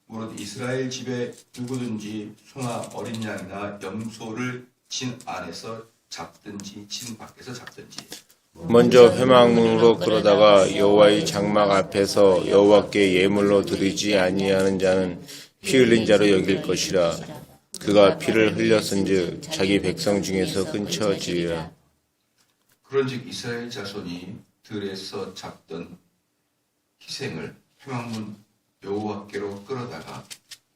무릇 이스라엘 집에 누구든지 소나 어린 양이나 염소를 진 안에서 잡든지 진 밖에서 잡든지 먼저 회막문으로 끌어다가 여호와의 장막 앞에서 여호와께 예물로 드리지 아니하는 자는 피 흘린 자로 여길 것이라. 그가 피를 흘렸은즉 자기 백성 중에서 끊쳐지리라. 그런즉 이스라엘 자손이 들에서 잡던 희생을 회막문 여호와께로 끌어다가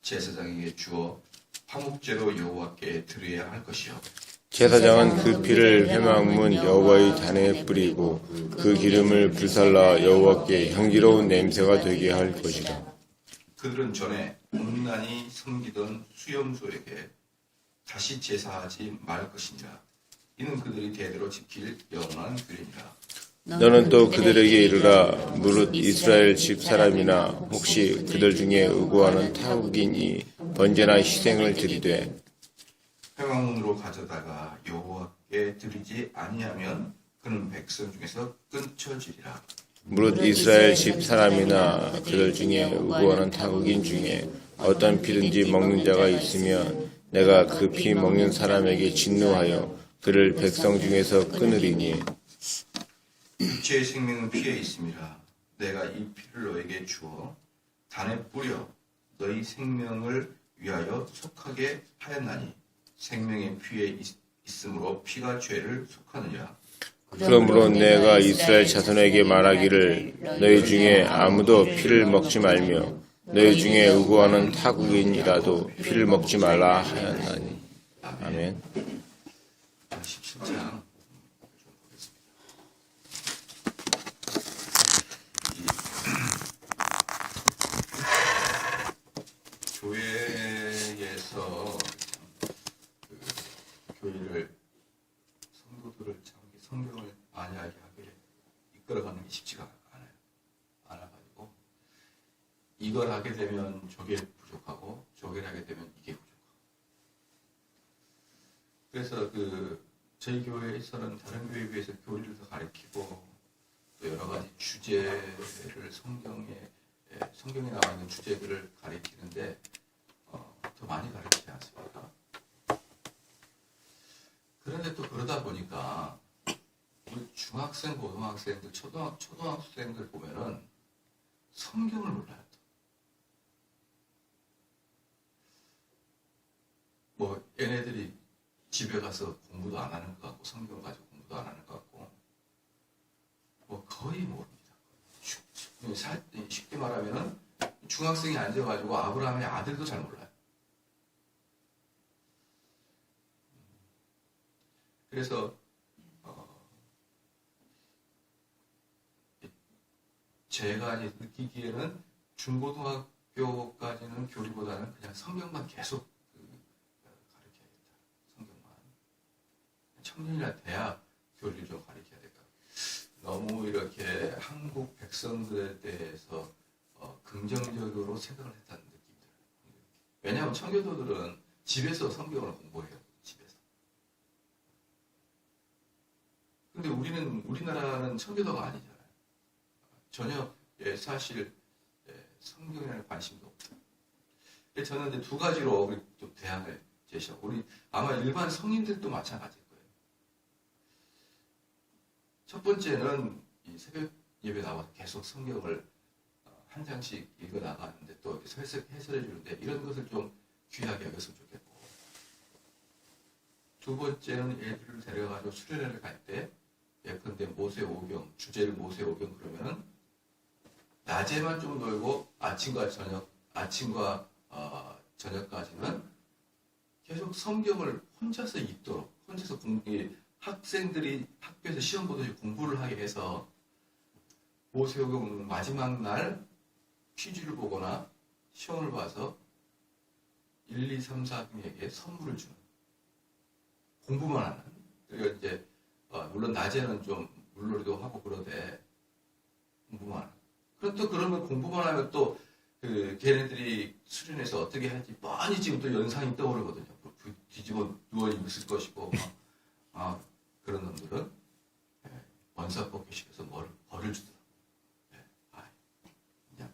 제사장에게 주어 화목제로 여호와께 드려야 할 것이요 제사장은 그 피를 회막문 여호와의 단에 뿌리고 그 기름을 불살라 여호와께 향기로운 냄새가 되게 할 것이라. 그들은 전에 음란히 섬기던 수염소에게 다시 제사하지 말 것이니라. 이는 그들이 대대로 지킬 영원한 규례니라. 너는 또 그들에게 이르라. 무릇 이스라엘 집 사람이나 혹시 그들 중에 의구하는 타국인이 번제나 희생을 드리되 회막문으로 가져다가 여호와께 드리지 아니하면 그는 백성 중에서 끊쳐지리라. 무릇 이스라엘 집 사람이나 그들 중에 의구하는 타국인 중에 어떤 피든지 먹는 자가 있으면 내가 그 피 먹는 사람에게 진노하여 그를 백성 중에서 끊으리니 육체의 생명은 피에 있음이라. 내가 이 피를 너에게 주어 단에 뿌려 너희 생명을 위하여 속하게 하였나니 생명의 피에 있으므로 피가 죄를 속하느니라. 그러므로 내가 이스라엘 자손에게 말하기를 너희 중에 아무도 피를 먹지 말며 너희 중에 의구하는 타국인이라도 피를 먹지 말라 하였나니. 아멘. 17장 교회에서 교회를 성도들을 참 성경을 안이하게 하게 이끌어가는 게 쉽지가 않아가지고 이걸 하게 되면 저게 부족하고 저걸 하게 되면 이게 부족하고 그래서 저희 교회에서는 다른 교회에 비해서 교리를 더 가르치고 또 여러 가지 주제를 성경에 나와 있는 주제들을 가르치는데 더 많이 가르치지 않습니까? 그런데 또 그러다 보니까 우리 중학생, 고등학생들, 초등학생들 보면은 성경을 몰라요. 뭐 얘네들이 집에 가서 공부도 안 하는 것 같고 성경 가지고 공부도 안 하는 것 같고 뭐 거의 모릅니다. 쉽게 말하면은 중학생이 앉아가지고 아브라함의 아들도 잘 몰라요. 그래서 제가 느끼기에는 중고등학교까지는 교리보다는 그냥 성경만 계속 가르쳐야겠다. 성경만. 청년이나 대학 교리를 좀 가르쳐야 될까. 너무 이렇게 한국 백성들에 대해서 긍정적으로 생각을 했다는 느낌이 들어요. 왜냐하면 청교도들은 집에서 성경을 공부해요. 집에서. 근데 우리나라는 청교도가 아니잖아요. 전혀 사실 성경에는 관심도 없다. 저는 이제 두 가지로 우리 좀 대안을 제시하고 우리 아마 일반 성인들도 마찬가지일 거예요. 첫 번째는 이 새벽 예배 나와서 계속 성경을 한 장씩 읽어 나가는데 또 해설해 주는데 이런 것을 좀 귀하게 여겼으면 좋겠고 두 번째는 애들을 데려가지고 수련회를 갈 때 예컨대 모세오경 주제를 모세오경 그러면은 낮에만 좀 놀고 아침과 저녁까지는 계속 성경을 혼자서 읽도록 혼자서 학생들이 학교에서 시험 보듯이 공부를 하게 해서 모세오경 마지막 날 퀴즈를 보거나 시험을 봐서 1, 2, 3, 4등에게 선물을 주는 공부만 하는 그리고 이제 물론 낮에는 좀 물놀이도 하고 그러되 공부만 하는 그러면 공부만 하면 또 걔네들이 수련해서 어떻게 할지 뻔히 지금 또 연상이 떠오르거든요. 뒤집어 누워 있을 것이고 그런 놈들은 원사 뽑기 시켜서 벌을 주더라고요. 그냥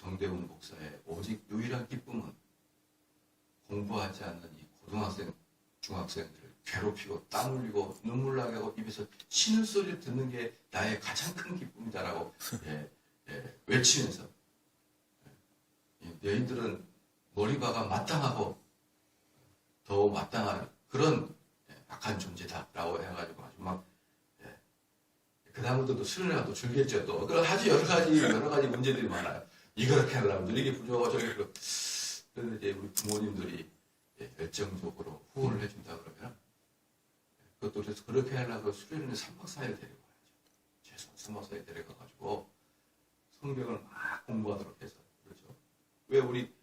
정대훈 목사의 오직 유일한 기쁨은 공부하지 않는 이 고등학생, 중학생들을 괴롭히고 땀 흘리고 눈물 나게 하고 입에서 쉬는 소리를 듣는 게 나의 가장 큰 기쁨이다라고 외치면서 너희들은 머리바가 마땅하고 더 마땅한 그런 악한 존재다라고 해가지고 아주 막 그다음부터 또 술을 또 즐겼죠. 또 아주 여러 가지 문제들이 많아요. 이렇게 하려면 이게 부족하고 저게 그런데 이제 우리 부모님들이 열정적으로 후원을 해준다 그러면 그것도 그래서 그렇게 하려고 수련회는 3박 4일 데리고 가야죠. 최소 3박 4일 데려가가지고 성경을 막 공부하도록 해서 그렇죠. 왜 우리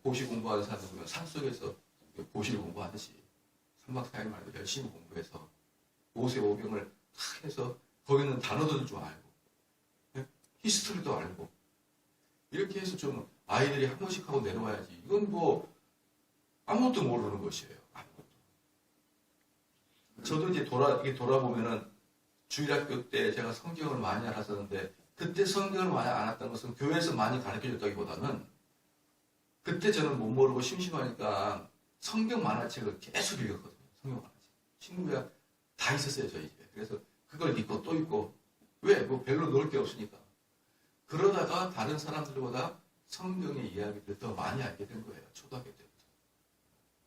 고시 공부하는 사람들 보면 산속에서 고시를 공부하듯이 3박 4일 말고 열심히 공부해서 모세오경을 탁 해서 거기 있는 단어들도 좀 알고 히스토리도 알고 이렇게 해서 좀 아이들이 한 번씩 하고 내려와야지. 이건 뭐 아무것도 모르는 것이에요. 아무것도. 저도 이제 돌아보면은 주일학교 때 제가 성경을 많이 알았었는데 그때 성경을 많이 알았던 것은 교회에서 많이 가르쳐줬다기보다는 그때 저는 못 모르고 심심하니까 성경 만화책을 계속 읽었거든요. 성경 만화책. 친구가 다 있었어요, 저희 집에. 그래서 그걸 읽고 또 읽고 왜? 뭐 별로 놀 게 없으니까. 그러다가 다른 사람들보다 성경의 이야기를 더 많이 알게 된 거예요. 초등학교 때부터.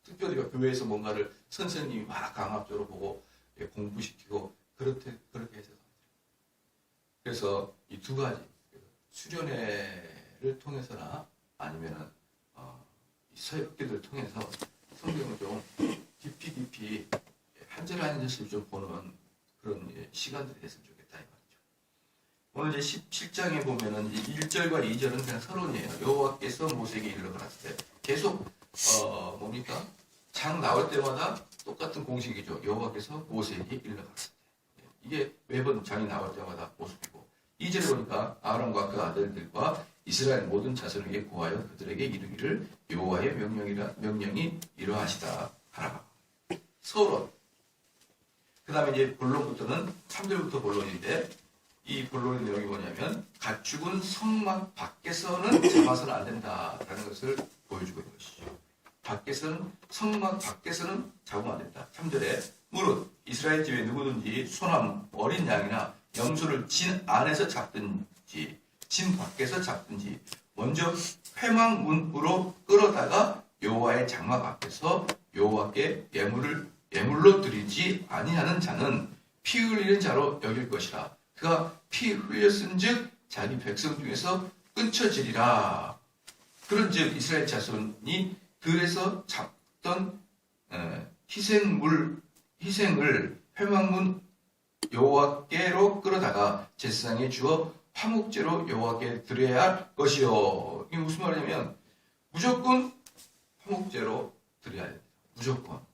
특별히 교회에서 뭔가를 선생님이 막 강압적으로 보고 공부시키고 그렇게 해서. 그래서 이 두 가지 수련회를 통해서나 아니면은 이 서역기들을 통해서 성경을 좀 깊이 한 절 한 절씩 좀 보는 그런 시간들이 됐으면 좋겠다 이 말이죠. 오늘 이제 17장에 보면은 1절과 2절은 그냥 서론이에요. 여호와께서 모세에게 이르러 가라사대 계속 뭡니까? 장 나올 때마다 똑같은 공식이죠. 여호와께서 모세에게 이르러 가라사대 이게 매번 장이 나올 때마다 모습이고 2절에 보니까 아론과 그 아들들과 이스라엘 모든 자손에게 고하여 그들에게 이르기를 여호와의 명령이 이러하시다 하라. 서론. 그 다음에 이제 본론부터는 3절부터 본론인데 이 본론의 내용이 뭐냐면 가축은 성막 밖에서는 잡아서는 안 된다라는 것을 보여주고 있는 것이죠. 성막 밖에서는 잡으면 안 된다. 3절에 무릇 이스라엘 집에 누구든지 소나 어린 양이나 염소를 진 안에서 잡든지 진 밖에서 잡든지 먼저 회막문으로 끌어다가 여호와의 장막 앞에서 여호와께 예물로 드리지 아니하는 자는 피 흘리는 자로 여길 것이라. 그가 피 흘렸은즉 자기 백성 중에서 끊쳐지리라. 그런즉 이스라엘 자손이 들에서 잡던 희생을 회막문 여호와께로 끌어다가 제사장에 주어 화목제로 여호와께 드려야 할 것이요. 이게 무슨 말이냐면 무조건 화목제로 드려야 됩니다. 무조건.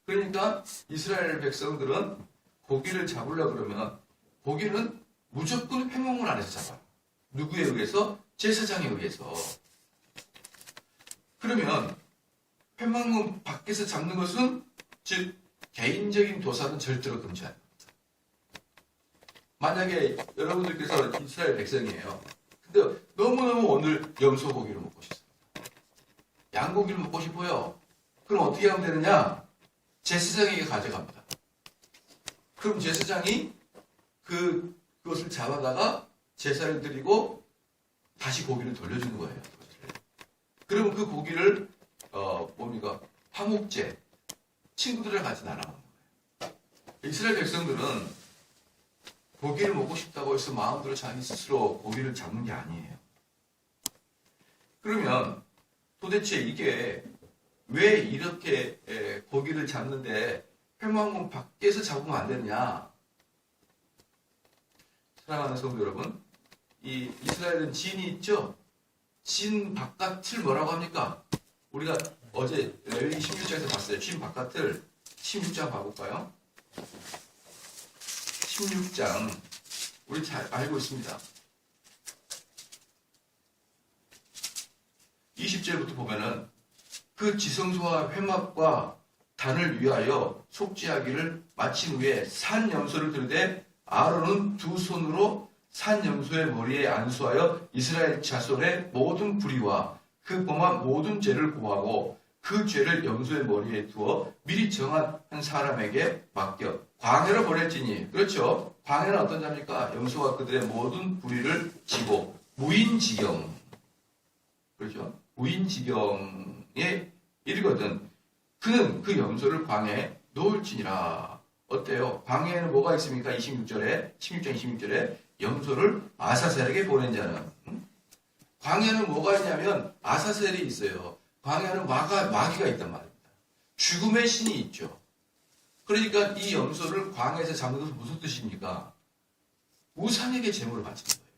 그러니까 이스라엘 백성들은 고기를 잡으려고 그러면 고기는 무조건 회막문 안에서 잡아요. 누구에 의해서? 제사장에 의해서. 그러면 회막문 밖에서 잡는 것은 즉 개인적인 도살은 절대로 금지합니다. 만약에 여러분들께서 이스라엘 백성이에요. 근데 너무너무 오늘 염소고기를 먹고 싶습니다. 양고기를 먹고 싶어요. 그럼 어떻게 하면 되느냐? 제사장에게 가져갑니다. 그럼 제사장이 그것을 잡아다가 제사를 드리고 다시 고기를 돌려주는 거예요. 그러면 그 고기를 화목제 친구들이랑 같이 나눠 먹는 거예요. 이스라엘 백성들은 고기를 먹고 싶다고 해서 마음대로 자기 스스로 고기를 잡는 게 아니에요. 그러면 도대체 이게 왜 이렇게 고기를 잡는데 회막문 밖에서 잡으면 안 되느냐? 사랑하는 성도 여러분, 이 이스라엘은 진이 있죠? 진 바깥을 뭐라고 합니까? 우리가 어제 레위기 16장에서 봤어요. 진 바깥을 16장 봐볼까요? 16장 우리 잘 알고 있습니다. 20절부터 보면은 그 지성소와 회막과 단을 위하여 속죄하기를 마친 후에 산 염소를 들되 아론은 두 손으로 산 염소의 머리에 안수하여 이스라엘 자손의 모든 불의와 그 범한 모든 죄를 고하고 그 죄를 염소의 머리에 두어 미리 정한 한 사람에게 맡겨 광야로 보낼지니. 그렇죠. 광야는 어떤 자입니까? 염소가 그들의 모든 불의를 지고 무인지경. 그렇죠. 무인지경에 이르거든 그는 그 염소를 광야에 놓을지니라. 어때요? 광야에는 뭐가 있습니까? 16장 26절에 염소를 아사셀에게 보낸 자는. 광야는 뭐가 있냐면 아사셀이 있어요. 광야는 마귀가 있단 말입니다. 죽음의 신이 있죠. 그러니까 이 염소를 광야에서 잡는 것은 무슨 뜻입니까? 우상에게 제물을 바치는 거예요.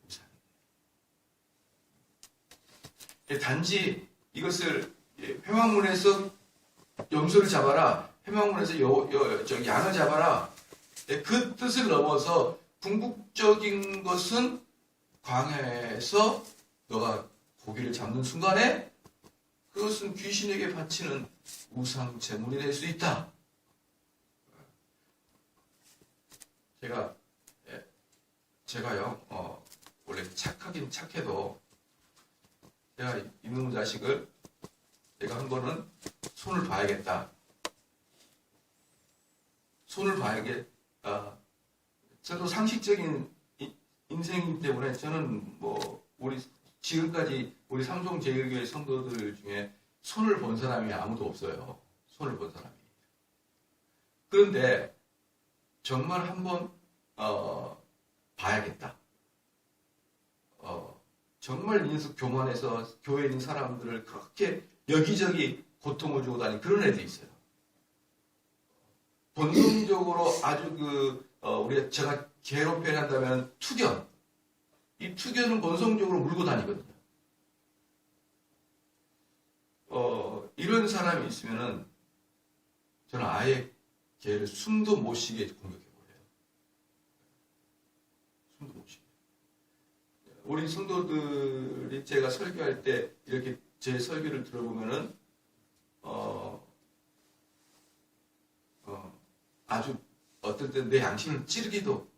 우상에게. 단지 이것을 회막문에서 염소를 잡아라, 회막문에서 양을 잡아라, 그 뜻을 넘어서 궁극적인 것은 광야에서 너가 고기를 잡는 순간에 그것은 귀신에게 바치는 우상 제물이 될 수 있다. 제가요, 원래 착하긴 착해도 제가 이놈 자식을 내가 한 번은 손을 봐야겠다. 손을 봐야겠다. 저도 상식적인 인생이기 때문에 저는 지금까지 우리 삼성제일교회 성도들 중에 손을 본 사람이 아무도 없어요. 손을 본 사람이. 그런데 정말 한번 봐야겠다. 정말 인수 교만해서 교회에 있는 사람들을 그렇게 여기저기 고통을 주고 다니는 그런 애들이 있어요. 본능적으로 아주 제가 괴롭혀야 한다면 투견. 이 투견은 본성적으로 물고 다니거든요. 이런 사람이 있으면은 저는 아예 걔를 숨도 못 쉬게 공격해버려요. 숨도 못 쉬게. 우리 성도들이 제가 설교할 때 이렇게 제 설교를 들어보면은 아주 어떨 때 내 양심을 찌르기도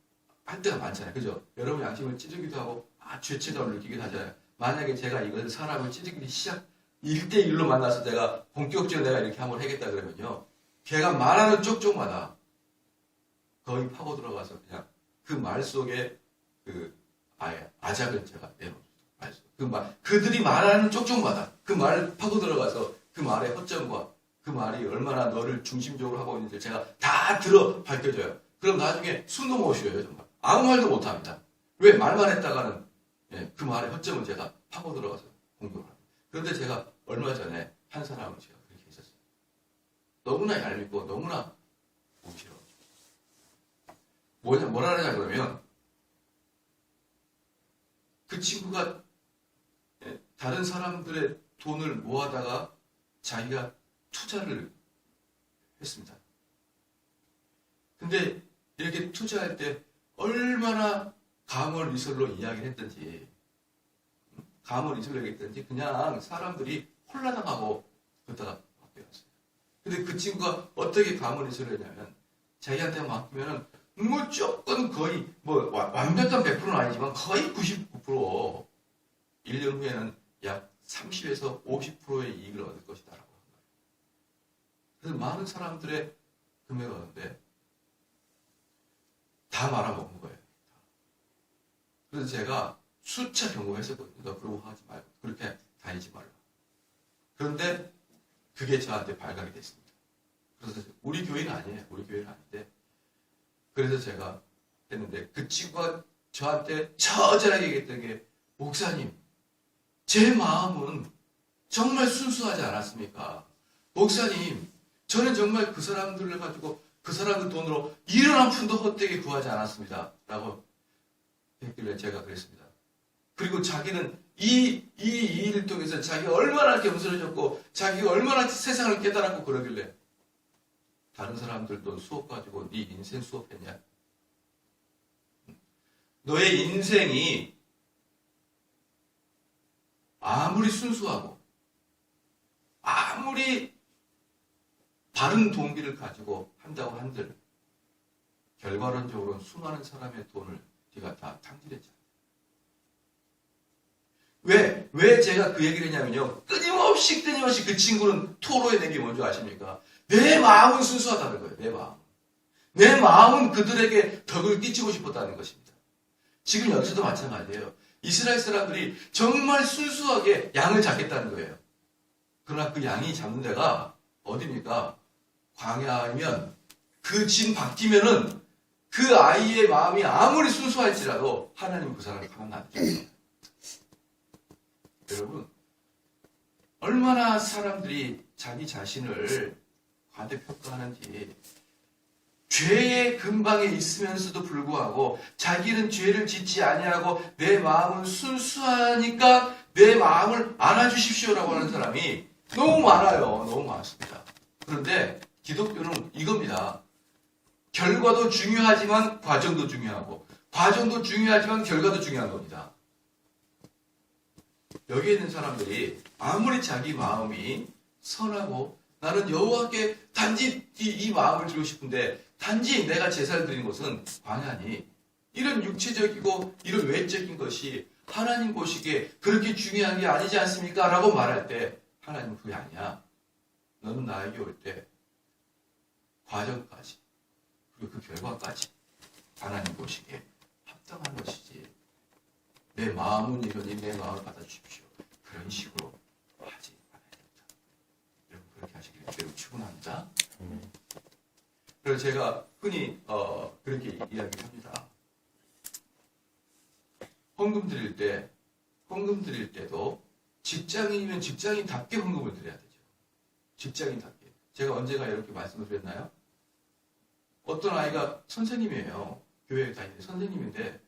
할 때가 많잖아요. 그죠? 여러분 양심을 찌르기도 하고 죄책감을 느끼기도 하잖아요. 만약에 제가 이것을 사람을 찌르기 1대1로 만나서 내가 본격적으로 내가 이렇게 한번 하겠다 그러면요. 걔가 말하는 쪽쪽마다 거의 파고 들어가서 그냥 그 말 속에 아작을 제가 내놓습니다. 그들이 말하는 쪽쪽마다 그 말을 파고 들어가서 그 말의 허점과 그 말이 얼마나 너를 중심적으로 하고 있는지 제가 다 밝혀줘요. 그럼 나중에 숨도 못 쉬어요, 정말. 아무 말도 못 합니다. 왜 말만 했다가는 그 말의 허점을 제가 파고 들어가서 공격을 합니다. 그런데 제가 얼마 전에 한 사람을 제가 그렇게 했었어요. 너무나 얄밉고 너무나 보기 싫어. 뭐라 하냐 그러면 그 친구가 다른 사람들의 돈을 모아다가 자기가 투자를 했습니다. 근데 이렇게 투자할 때 얼마나 가물이슬로 이야기를 했든지 그냥 사람들이 홀라당하고 그러다가 맡겨놨어요. 근데 그 친구가 어떻게 가물이슬을 했냐면 자기한테 맡기면은 무조건 거의 완벽한 100%는 아니지만 거의 99% 1년 후에는 약 30에서 50%의 이익을 얻을 것이다라고 한 거예요. 그래서 많은 사람들의 금액을 얻는데 다 말아먹은 거예요. 그래서 제가 수차 경고했었거든요. 너 그러고 하지 말고 그렇게 다니지 말라. 그런데 그게 저한테 발각이 됐습니다. 그래서 우리 교회는 아니에요. 우리 교회는 아닌데 그래서 제가 했는데 그 친구가 저한테 처절하게 얘기했던 게 목사님 제 마음은 정말 순수하지 않았습니까? 목사님 저는 정말 그 사람들을 가지고 그 사람들 돈으로 1원 한 푼도 헛되게 구하지 않았습니다. 라고 했길래 제가 그랬습니다. 그리고 자기는 이 일을 통해서 자기가 얼마나 겸손해졌고 자기가 얼마나 세상을 깨달았고 그러길래 다른 사람들도 수업 가지고 네 인생 수업했냐? 너의 인생이 아무리 순수하고 아무리 바른 동기를 가지고 한다고 한들 결과론적으로 수많은 사람의 돈을 네가 다 탕진했잖아. 왜 제가 그 얘기를 했냐면요. 끊임없이 그 친구는 토로해낸 게 뭔지 아십니까? 내 마음은 순수하다는 거예요. 내 마음. 내 마음은 그들에게 덕을 끼치고 싶었다는 것입니다. 지금 여기서도 마찬가지예요. 이스라엘 사람들이 정말 순수하게 양을 잡겠다는 거예요. 그러나 그 양이 잡는 데가 어디입니까? 광야면 그 진 바뀌면은 그 아이의 마음이 아무리 순수할지라도 하나님은 그 사람을 가만 놔두지. 여러분, 얼마나 사람들이 자기 자신을 과대평가하는지, 죄의 근방에 있으면서도 불구하고 자기는 죄를 짓지 아니하고 내 마음은 순수하니까 내 마음을 안아주십시오라고 하는 사람이 너무 많아요. 너무 많습니다. 그런데 기독교는 이겁니다. 결과도 중요하지만 과정도 중요하고, 과정도 중요하지만 결과도 중요한 겁니다. 여기에 있는 사람들이 아무리 자기 마음이 선하고 나는 여호와께 단지 이 마음을 드리고 싶은데 단지 내가 제사를 드린 것은 광야니 이런 육체적이고 이런 외적인 것이 하나님 보시기에 그렇게 중요한 게 아니지 않습니까? 라고 말할 때 하나님은 그게 아니야. 너는 나에게 올 때 과정까지 그리고 그 결과까지 하나님 보시기에 합당한 것이지. 내 마음은 이러니 내 마음을 받아주십시오. 그런 식으로 하지 말아야 된다. 여러분 그렇게 하시길 매우 축원합니다. 그래서 제가 흔히 그렇게 이야기를 합니다. 헌금 드릴 때도 직장인이면 직장인답게 헌금을 드려야 되죠. 직장인답게. 제가 언제가 이렇게 말씀을 드렸나요? 어떤 아이가 선생님이에요. 교회에 다니는 선생님인데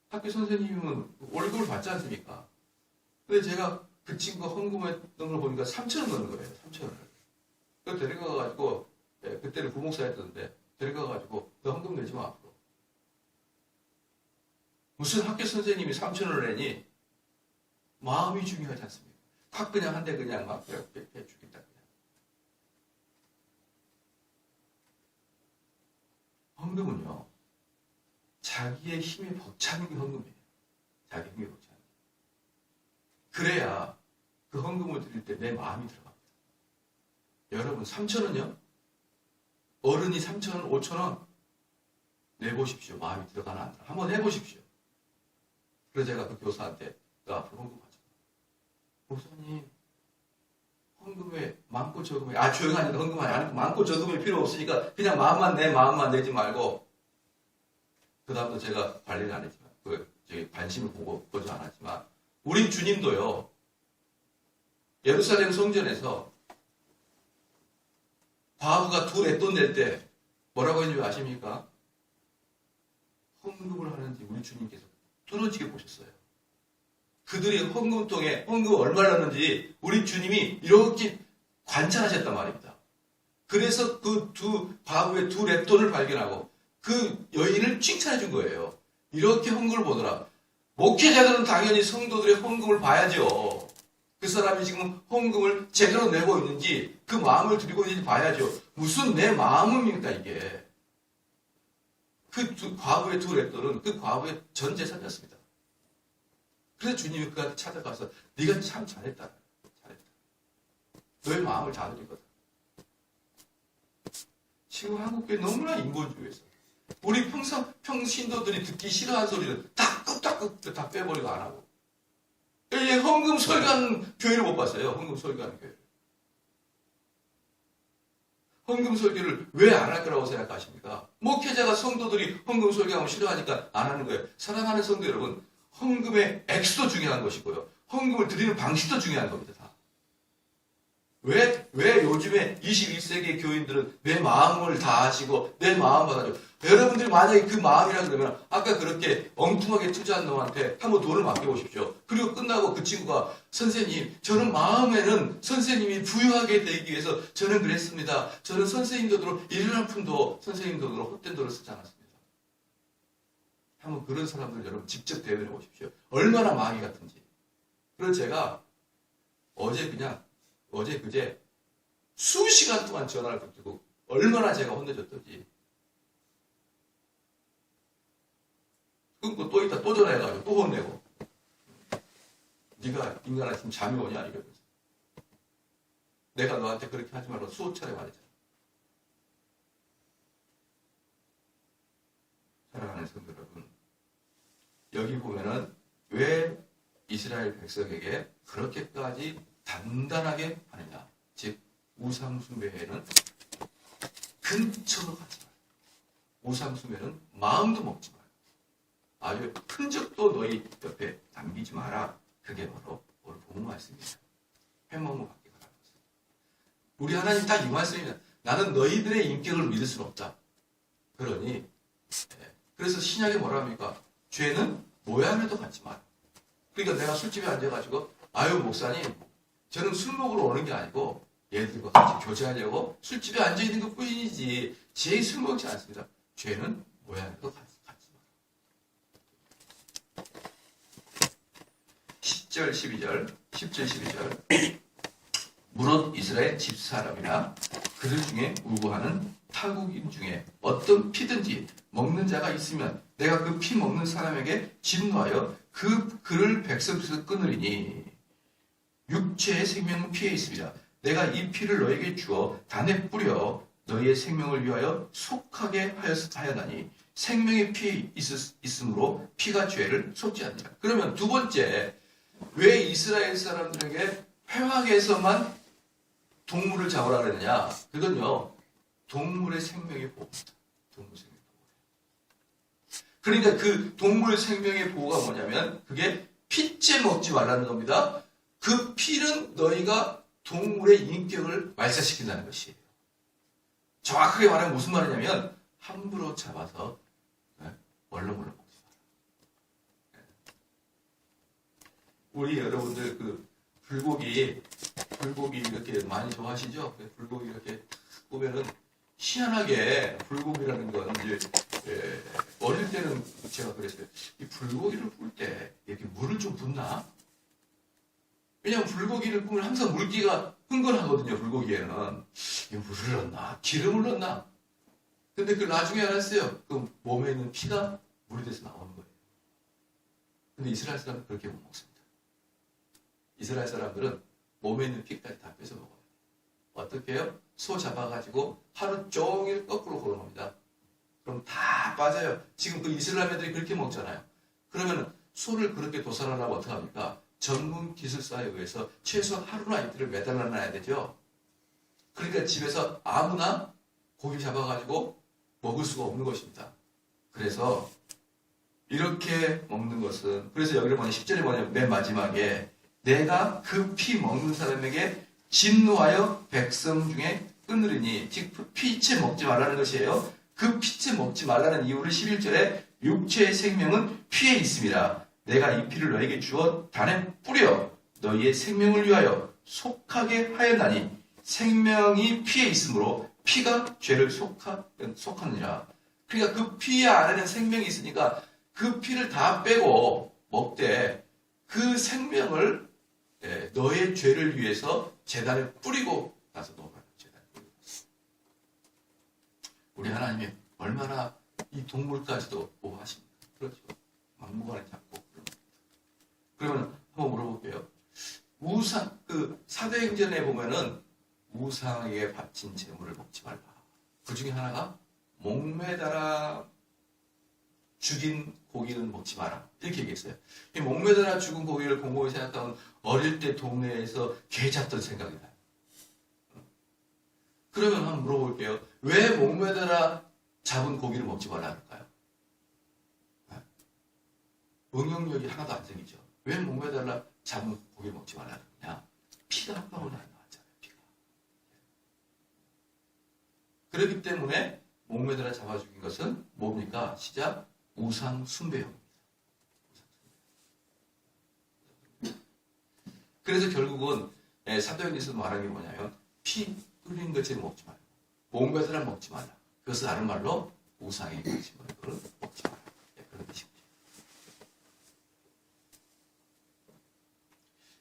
학교 선생님은 월급을 받지 않습니까? 근데 제가 그 친구가 헌금했던 걸 보니까 3,000원 넣는 거예요. 3,000원을. 그래서 데려가가지고 그때는 부목사였던데 데려가가지고 너 헌금 내지 마 앞으로. 무슨 학교 선생님이 3,000원을 내니 마음이 중요하지 않습니까? 확 그냥 한 대 그냥 막 해주겠다. 헌금은요, 자기의 힘에 벅차는 게 헌금이에요. 자기 힘에 벅차는 게. 그래야 그 헌금을 드릴 때 내 마음이 들어갑니다. 여러분, 3,000원요? 어른이 3,000원, 5,000원 내보십시오. 마음이 들어가나 안 들어가나. 한번 해보십시오. 그래서 제가 그 교사한테 너 앞으로 헌금하자. 목사님, 헌금에 많고 적음에 조용하니까 헌금하지 않고 많고 적음이 필요 없으니까 그냥 내 마음만 내지 말고 그 다음도 제가 관리를 안 했지만 관심을 보지 않았지만 우리 주님도요 예루살렘 성전에서 과부가 두 렛돈 낼 때 뭐라고 했는지 아십니까? 헌금을 하는지 우리 주님께서 뚫어지게 보셨어요. 그들이 헌금통에 헌금 얼마를 넣는지 우리 주님이 이렇게 관찰하셨단 말입니다. 그래서 그 두 과부의 두 렛돈을 발견하고 그 여인을 칭찬해 준 거예요. 이렇게 헌금을 보더라. 목회자들은 당연히 성도들의 헌금을 봐야죠. 그 사람이 지금 헌금을 제대로 내고 있는지 그 마음을 드리고 있는지 봐야죠. 무슨 내 마음입니까 이게. 그 과부의 두 렛돈은 그 과부의 전 재산이었습니다. 그래서 주님이 그한테 찾아가서 네가 참 잘했다. 너의 마음을 잘 드리거든. 지금 한국교회 너무나 인본주의에서 우리 평신도들이 듣기 싫어하는 소리를 다 끄떡끄떡 다 빼버리고 안 하고 헌금 설교하는 교회를 못 봤어요. 헌금 설교하는 교회를. 헌금 설교를 왜 안 할 거라고 생각하십니까? 목회자가 성도들이 헌금 설교하면 싫어하니까 안 하는 거예요. 사랑하는 성도 여러분, 헌금의 액수도 중요한 것이고요. 헌금을 드리는 방식도 중요한 겁니다. 다. 왜 요즘에 21세기 교인들은 내 마음을 다하시고 내 마음 받아줘. 여러분들이 만약에 그 마음이라 그러면 아까 그렇게 엉뚱하게 투자한 놈한테 한번 돈을 맡겨보십시오. 그리고 끝나고 그 친구가 선생님, 저는 마음에는 선생님이 부유하게 되기 위해서 저는 그랬습니다. 저는 선생님 돈으로 일한 푼도 선생님 돈으로 헛된 돈을 쓰지 않았습니다. 한번 그런 사람들 여러분 직접 대면해 보십시오. 얼마나 마귀 같은지. 그래서 제가 어제 그제 수시간 동안 전화를 듣고 얼마나 제가 혼내줬던지. 끊고 또 이따 또 전화해가지고 또 혼내고. 네가 인간아 지금 잠이 오냐 이러면서 내가 너한테 그렇게 하지 말라고 수호 차례 말했잖아. 사랑하는 성도 여러분, 여기 보면은 왜 이스라엘 백성에게 그렇게까지 단단하게 하느냐. 즉 우상숭배에는 근처로 가지 마라. 우상숭배는 마음도 먹지 마라. 아주 흔적도 너희 옆에 남기지 마라. 그게 바로 오늘 본문 말씀입니다. 회망문 받기 바랍니다. 우리 하나님 딱 이 말씀입니다. 나는 너희들의 인격을 믿을 수는 없다. 그러니 그래서 신약에 뭐라 합니까? 죄는 모양에도 갖지 마라. 그러니까 내가 술집에 앉아가지고 아유 목사님 저는 술 먹으러 오는 게 아니고 얘들과 같이 교제하려고 술집에 앉아있는 것 뿐이지 제 술 먹지 않습니다. 죄는 모양에도 갖지 마라. 10절 12절 10절 12절 무릇 이스라엘 집사람이나 그들 중에 우고하는 타국인 중에 어떤 피든지 먹는 자가 있으면 내가 그 피 먹는 사람에게 진노하여 그를 백성에서 끊으리니 육체의 생명은 피에 있습니다. 내가 이 피를 너에게 주어 단에 뿌려 너희의 생명을 위하여 속하게 하였나니 생명의 피에 있으므로 피가 죄를 속지 않느니라. 그러면 두 번째, 왜 이스라엘 사람들에게 회막에서만 동물을 잡으라 그러느냐? 그건요, 동물의 생명의 보호입니다. 동물 생명의 보호. 그러니까 그 동물 생명의 보호가 뭐냐면 그게 피째 먹지 말라는 겁니다. 그 피는 너희가 동물의 인격을 말살시킨다는 것이에요. 정확하게 말하면 무슨 말이냐면 함부로 잡아서 얼렁얼렁 먹지 마라. 우리 여러분들 그 불고기 이렇게 많이 좋아하시죠? 불고기 이렇게 보면은 희한하게 불고기라는 건 이제 어릴 때는 제가 그랬어요. 이 불고기를 구울 때 이렇게 물을 좀 붓나? 왜냐면 불고기를 구우면 항상 물기가 흥건하거든요. 불고기에는 물을 넣나? 기름을 넣나? 근데 그 나중에 알았어요. 그 몸에 있는 피가 물이 돼서 나오는 거예요. 근데 이스라엘 사람은 그렇게 못 먹습니다. 이스라엘 사람들은 몸에 있는 피까지 다 뺏어 먹어요. 어떻게 해요? 소 잡아가지고 하루 종일 거꾸로 걸어놓습니다. 그럼 다 빠져요. 지금 그 이슬람 애들이 그렇게 먹잖아요. 그러면 소를 그렇게 도살하려면 어떻게 합니까? 전문 기술사에 의해서 최소 하루나 이틀을 매달아놔야 되죠. 그러니까 집에서 아무나 고기 잡아가지고 먹을 수가 없는 것입니다. 그래서 이렇게 먹는 것은, 그래서 여기를 보면 10절에 뭐냐면 맨 마지막에 내가 그 피 먹는 사람에게 진노하여 백성 중에 끊으리니, 즉 피채 먹지 말라는 것이에요. 그 피채 먹지 말라는 이유를 11절에 육체의 생명은 피에 있습니다. 내가 이 피를 너에게 주어 단에 뿌려 너희의 생명을 위하여 속하게 하였나니 생명이 피에 있으므로 피가 죄를 속하느니라. 그러니까 그 피 안에는 생명이 있으니까 그 피를 다 빼고 먹되 그 생명을 너의 죄를 위해서 제단에 뿌리고 나서 먹어요. 제단에 뿌리고. 우리 하나님이 얼마나 이 동물까지도 보호하십니까? 그렇죠. 막무가내 잡고 그러면 한번 물어볼게요. 우상, 사도행전에 보면은 우상에게 바친 재물을 먹지 말라. 그 중에 하나가 목매달아 죽인 고기는 먹지 마라. 이렇게 얘기했어요. 이 목매달아 죽은 고기를 곰곰이 생각하면 어릴 때 동네에서 개 잡던 생각이 나요. 그러면 한번 물어볼게요. 왜 목매달아 잡은 고기를 먹지 말라 할까요? 응용력이 하나도 안 생기죠. 왜 목매달라 잡은 고기를 먹지 말라 그러냐? 피가 한 방울 안 나왔잖아요. 피가. 그렇기 때문에 목매달아 잡아 죽인 것은 뭡니까? 시작 우상 숭배용입니다. 그래서 결국은 사도행전에서 말하는 게 뭐냐면 피 흘린 것을 먹지 말라. 목매달아 먹지 말라. 그것을 다른 말로 우상에 바친 것을 먹지 말라. 그런 뜻입니다.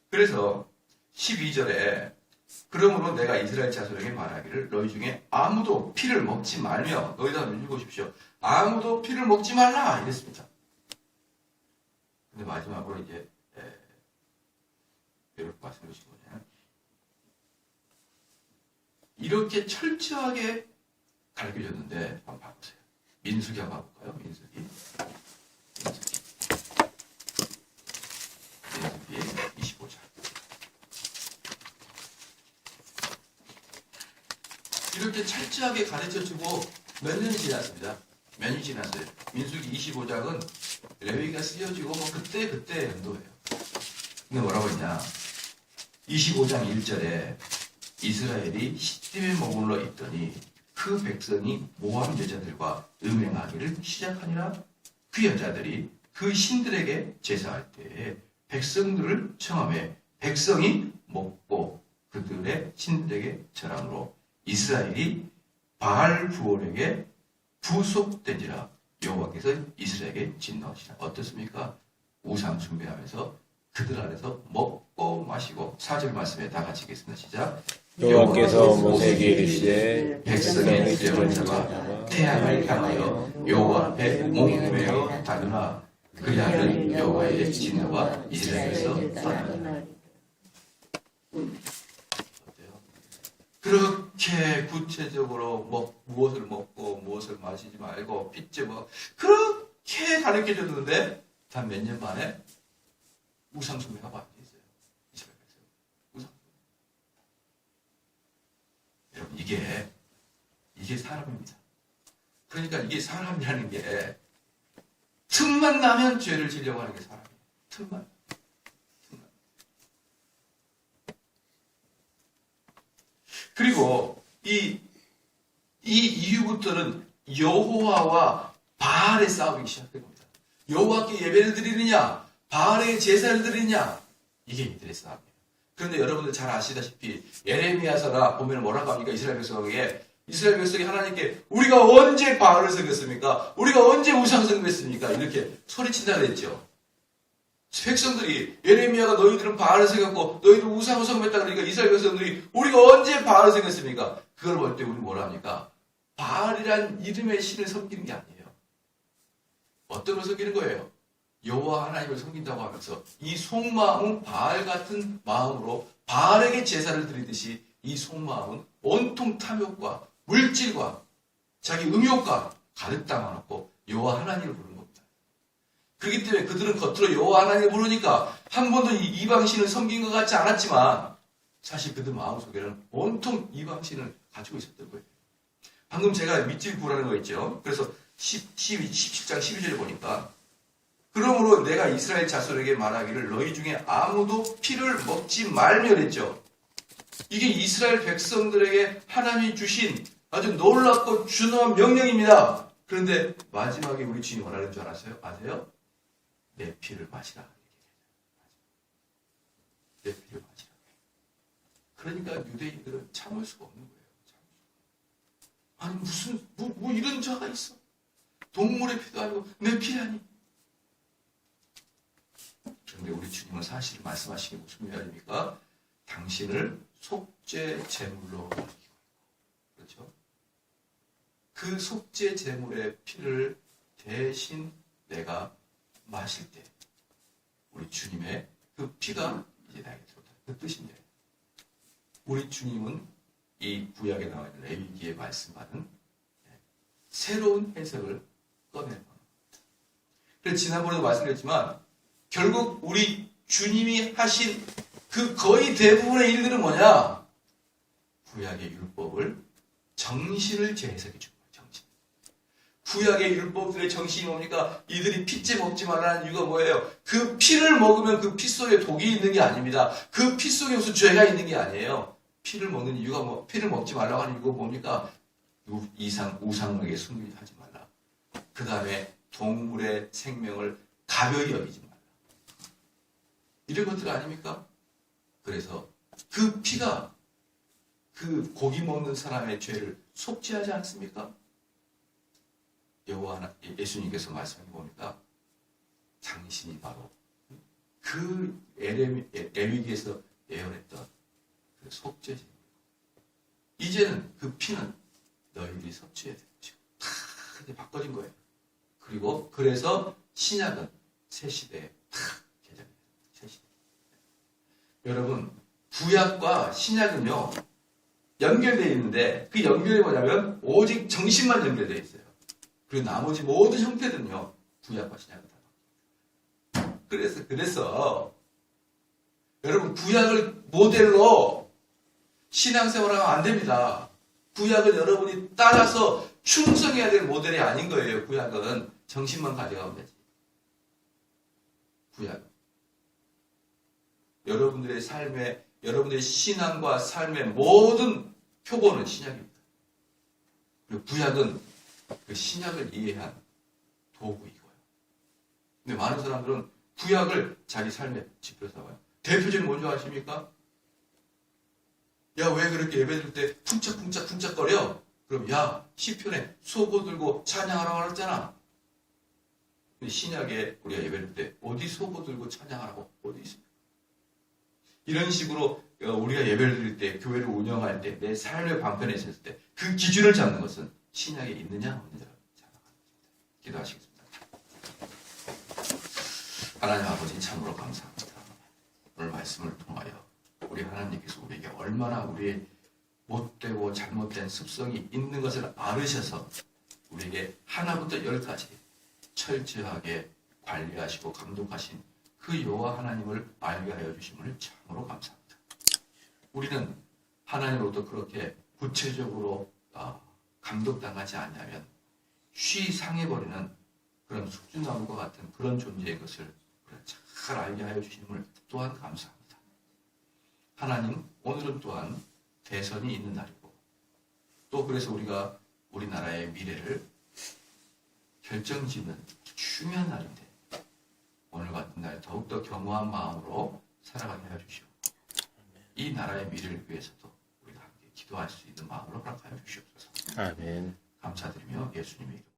그래서 12절에 그러므로 내가 이스라엘 자손에게 말하기를 너희 중에 아무도 피를 먹지 말며, 여기다 읽어보십시오. 아무도 피를 먹지 말라 이랬습니다. 근데 마지막으로 이제 말씀해 주신 거잖아요. 이렇게 철저하게 가르쳐줬는데 한번 봐보세요. 민수기 한번 봐볼까요? 민수기 25장. 이렇게 철저하게 가르쳐주고 몇 년이 지났습니다. 몇 년이 지났어요. 민수기 25장은 레위기가 쓰여지고 뭐 그때 연도예요. 근데 뭐라고 했냐? 25장 1절에 이스라엘이 시딤에 머물러 있더니 그 백성이 모압 여자들과 음행하기를 시작하니라. 그 여자들이 그 신들에게 제사할 때에 백성들을 청함해 백성이 먹고 그들의 신들에게 절함으로 이스라엘이 바알 부올에게 부속된지라. 여호와께서 이스라엘에게 진노하시라. 어떻습니까? 우상 숭배하면서 그들 안에서 먹고 마시고 4절 말씀에 다 같이 읽겠습니다. 시작. 여호와께서 모세에게 이르시되 백성의 죄를 잡아 태양을 향하여 여호와 앞에 목매어 다누라. 그리하면 여호와의 진노가 이스라엘에서 떠나리라. 그렇게 구체적으로 무엇을 먹고 무엇을 마시지 말고 빚지 뭐 그렇게 가르쳐줬는데 단 몇 년 만에 우상숭배가 완전했어요. 이스라엘 백성 우상숭배. 여러분 이게 사람입니다. 그러니까 이게 사람이라는 게 틈만 나면 죄를 지려고 하는 게 사람이에요. 틈만. 그리고 이 이후부터는 여호와와 바알의 싸움이 시작된 겁니다. 여호와께 예배를 드리느냐, 바알의 제사를 드리느냐, 이게 이들의 싸움이에요. 그런데 여러분들 잘 아시다시피 예레미야서나 보면 뭐라고 합니까? 이스라엘 백성이 하나님께 우리가 언제 바알을 섬겼습니까? 우리가 언제 우상 섬겼습니까? 이렇게 소리친다 그랬죠. 백성들이 예레미야가 너희들은 바알을 섬겼고 너희들은 우상을 섬겼다 그러니까 이스라엘 백성들이 우리가 언제 바알을 섬겼습니까? 그걸 볼 때 우리 뭐라 합니까? 바알이란 이름의 신을 섬기는 게 아니에요. 어떤 걸 섬기는 거예요? 여호와 하나님을 섬긴다고 하면서 이 속마음은 바알 같은 마음으로 바알에게 제사를 드리듯이 이 속마음은 온통 탐욕과 물질과 자기 음욕과 가득 담아놓고 여호와 하나님을 부르는 겁니다. 그렇기 때문에 그들은 겉으로 여호와 하나님을 부르니까 한 번도 이방신을 섬긴 것 같지 않았지만 사실 그들 마음속에는 온통 이방신을 가지고 있었던 거예요. 방금 제가 밑줄 구라는 거 있죠. 그래서 17장 12절에 보니까 그러므로 내가 이스라엘 자손에게 말하기를 너희 중에 아무도 피를 먹지 말며 그랬죠. 이게 이스라엘 백성들에게 하나님이 주신 아주 놀랍고 준엄한 명령입니다. 그런데 마지막에 우리 주님이 뭐라는 줄 아세요? 내 피를 마시라. 내 피를 마시라. 그러니까 유대인들은 참을 수가 없는 거예요. 아니 무슨 뭐 이런 자가 있어? 동물의 피도 아니고 내 피라니. 그런데 우리 주님은 사실 말씀하시는 게 무슨 말입니까? 당신을 속죄 제물로 드리고 그렇죠? 그 속죄 제물의 피를 대신 내가 마실 때 우리 주님의 그 피가 이제 나에게 들어온다. 그 뜻인데 우리 주님은 이 구약에 나와 있는 레위기에 말씀하는 새로운 해석을 꺼내는 겁니다. 그래서 지난번에도 말씀드렸지만 결국 우리 주님이 하신 그 거의 대부분의 일들은 뭐냐? 구약의 율법을 정신을 재해석해 준 거예요. 정신. 구약의 율법들의 정신이 뭡니까? 이들이 피째 먹지 말라는 이유가 뭐예요? 그 피를 먹으면 그 피 속에 독이 있는 게 아닙니다. 그 피 속에 무슨 죄가 있는 게 아니에요. 피를 먹는 이유가 피를 먹지 말라고 하는 이유가 뭡니까? 우상에게 숭배하지 말라. 그 다음에 동물의 생명을 가벼이 여기지 말라. 이런 것들 아닙니까? 그래서 그 피가 그 고기 먹는 사람의 죄를 속죄하지 않습니까? 예수님께서 말씀해 보니까 당신이 바로 그 레위기에서 예언했던 그 속죄제입니다. 이제는 그 피는 너희들이 섭취해야 되는 것이고 다 이제 바꿔진 거예요. 그리고 그래서 신약은 새 시대에 다 개정이 됩니다. 새 시대. 여러분 구약과 신약은요 연결되어 있는데 그 연결이 뭐냐면 오직 정신만 연결되어 있어요. 그리고 나머지 모든 형태들은요 구약과 신약이다. 그래서 여러분 구약을 모델로 신앙생활하면 안 됩니다. 구약은 여러분이 따라서 충성해야 될 모델이 아닌 거예요. 구약은 정신만 가져가면 되지. 구약. 여러분들의 삶에 여러분들의 신앙과 삶의 모든 표본은 신약입니다. 그리고 구약은 그 신약을 이해한 도구이고요. 근데 많은 사람들은 구약을 자기 삶에 지표 삼아요. 대표적인 뭔지 아십니까? 야, 왜 그렇게 예배드릴 때 쿵짝쿵짝쿵짝거려? 그럼 야, 시편에 소고 들고 찬양하라고 그랬잖아. 신약에 우리가 예배드릴 때 어디 소고 들고 찬양하라고 어디 있습니까? 이런 식으로 우리가 예배를 드릴 때, 교회를 운영할 때, 내 삶의 방편에 있을 때 그 기준을 잡는 것은 신약에 있느냐 없느냐를 생각합니다. 기도하시겠습니다. 하나님 아버지 참으로 감사합니다. 오늘 말씀을 통하여 우리 하나님께서 우리에게 얼마나 우리의 못되고 잘못된 습성이 있는 것을 알으셔서 우리에게 하나부터 열까지 철저하게 관리하시고 감독하신 그 여호와 하나님을 알게 하여 주심을 참으로 감사합니다. 우리는 하나님으로부터 그렇게 구체적으로 감독당하지 않냐면 쉬 상해버리는 그런 숙주나무와 같은 그런 존재의 것을 잘 알게 하여 주심을 또한 감사합니다. 하나님, 오늘은 또한 대선이 있는 날이고 또 그래서 우리가 우리나라의 미래를 결정짓는 중요한 날인데 오늘 같은 날 더욱더 겸허한 마음으로 살아가게 하여 주시옵소서. 이 나라의 미래를 위해서도 우리가 함께 기도할 수 있는 마음으로 허락하여 주시옵소서. 아멘. 감사드리며 예수님의 이름으로